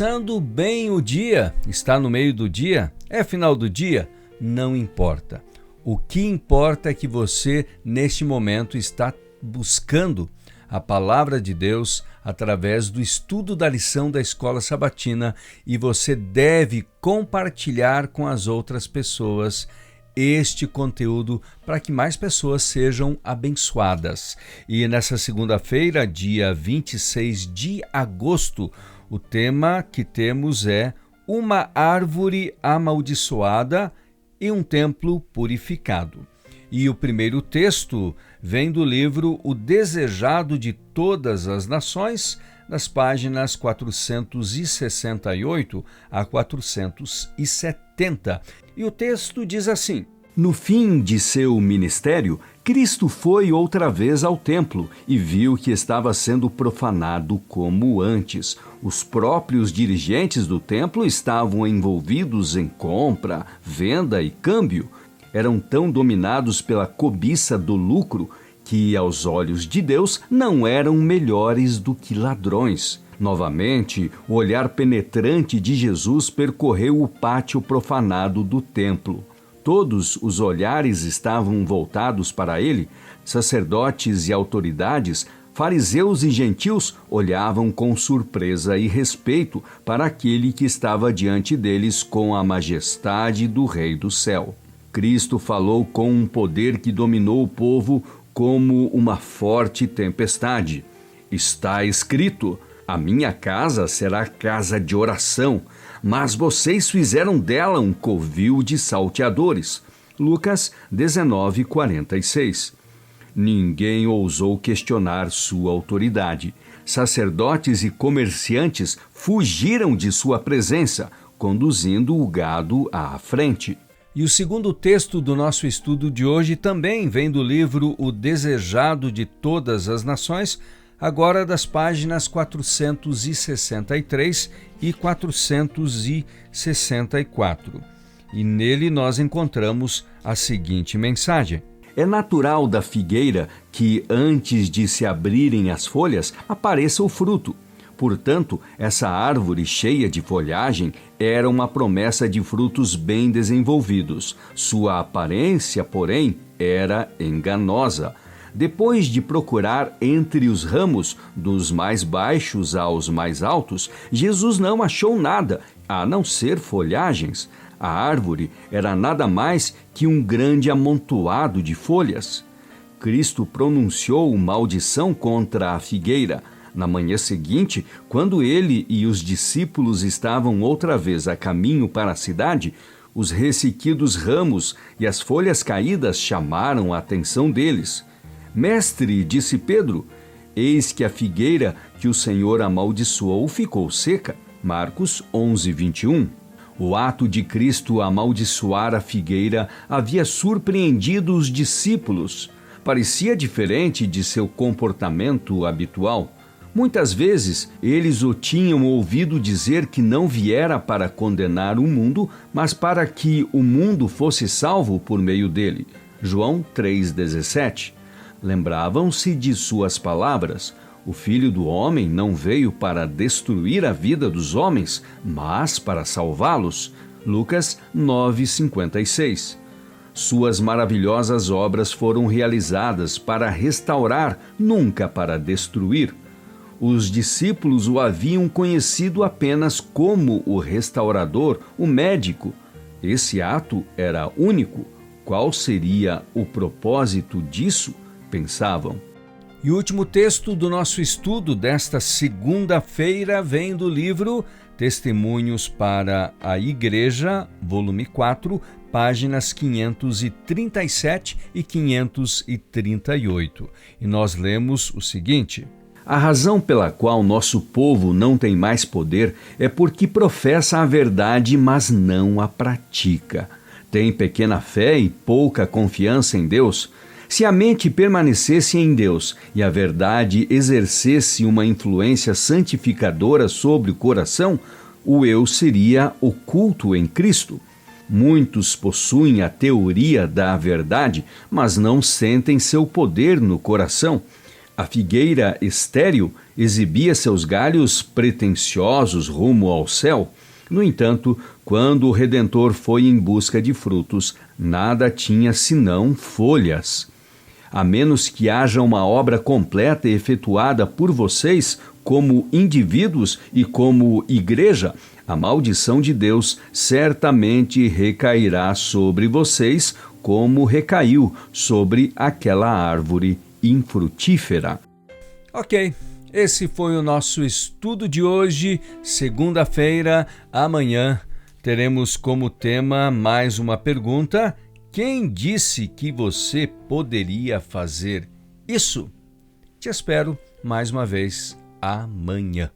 Começando bem o dia, está no meio do dia, é final do dia, não importa. O que importa é que você, neste momento, está buscando a palavra de Deus através do estudo da lição da Escola Sabatina e você deve compartilhar com as outras pessoas este conteúdo para que mais pessoas sejam abençoadas. E nessa segunda-feira, dia 26 de agosto, o tema que temos é uma árvore amaldiçoada e um templo purificado. E o primeiro texto vem do livro O Desejado de Todas as Nações, das páginas 468 a 470. E o texto diz assim: No fim de seu ministério, Cristo foi outra vez ao templo e viu que estava sendo profanado como antes. Os próprios dirigentes do templo estavam envolvidos em compra, venda e câmbio. Eram tão dominados pela cobiça do lucro que, aos olhos de Deus, não eram melhores do que ladrões. Novamente, o olhar penetrante de Jesus percorreu o pátio profanado do templo. Todos os olhares estavam voltados para ele. Sacerdotes e autoridades, fariseus e gentios olhavam com surpresa e respeito para aquele que estava diante deles com a majestade do Rei do Céu. Cristo falou com um poder que dominou o povo como uma forte tempestade. Está escrito: a minha casa será casa de oração, mas vocês fizeram dela um covil de salteadores. Lucas 19:46. Ninguém ousou questionar sua autoridade. Sacerdotes e comerciantes fugiram de sua presença, conduzindo o gado à frente. E o segundo texto do nosso estudo de hoje também vem do livro O Desejado de Todas as Nações, agora das páginas 463 e 464. E nele nós encontramos a seguinte mensagem: É natural da figueira que, antes de se abrirem as folhas, apareça o fruto. Portanto, essa árvore cheia de folhagem era uma promessa de frutos bem desenvolvidos. Sua aparência, porém, era enganosa. Depois de procurar entre os ramos, dos mais baixos aos mais altos, Jesus não achou nada, a não ser folhagens. A árvore era nada mais que um grande amontoado de folhas. Cristo pronunciou maldição contra a figueira. Na manhã seguinte, quando ele e os discípulos estavam outra vez a caminho para a cidade, os ressequidos ramos e as folhas caídas chamaram a atenção deles. Mestre, disse Pedro, eis que a figueira que o Senhor amaldiçoou ficou seca. Marcos 11:21. O ato de Cristo amaldiçoar a figueira havia surpreendido os discípulos. Parecia diferente de seu comportamento habitual. Muitas vezes, eles o tinham ouvido dizer que não viera para condenar o mundo, mas para que o mundo fosse salvo por meio dele. João 3,17. Lembravam-se de suas palavras: o Filho do Homem não veio para destruir a vida dos homens, mas para salvá-los. Lucas 9,56. Suas maravilhosas obras foram realizadas para restaurar, nunca para destruir. Os discípulos o haviam conhecido apenas como o restaurador, o médico. Esse ato era único. Qual seria o propósito disso? Pensavam. E o último texto do nosso estudo desta segunda-feira vem do livro Testemunhos para a Igreja, volume 4, páginas 537 e 538. E nós lemos o seguinte: A razão pela qual nosso povo não tem mais poder é porque professa a verdade, mas não a pratica. Tem pequena fé e pouca confiança em Deus. Se a mente permanecesse em Deus e a verdade exercesse uma influência santificadora sobre o coração, o eu seria oculto em Cristo. Muitos possuem a teoria da verdade, mas não sentem seu poder no coração. A figueira estéril exibia seus galhos pretensiosos rumo ao céu. No entanto, quando o Redentor foi em busca de frutos, nada tinha senão folhas. A menos que haja uma obra completa efetuada por vocês, como indivíduos e como igreja, a maldição de Deus certamente recairá sobre vocês, como recaiu sobre aquela árvore infrutífera. Ok, esse foi o nosso estudo de hoje, segunda-feira. Amanhã teremos como tema mais uma pergunta: quem disse que você poderia fazer isso? Te espero mais uma vez amanhã.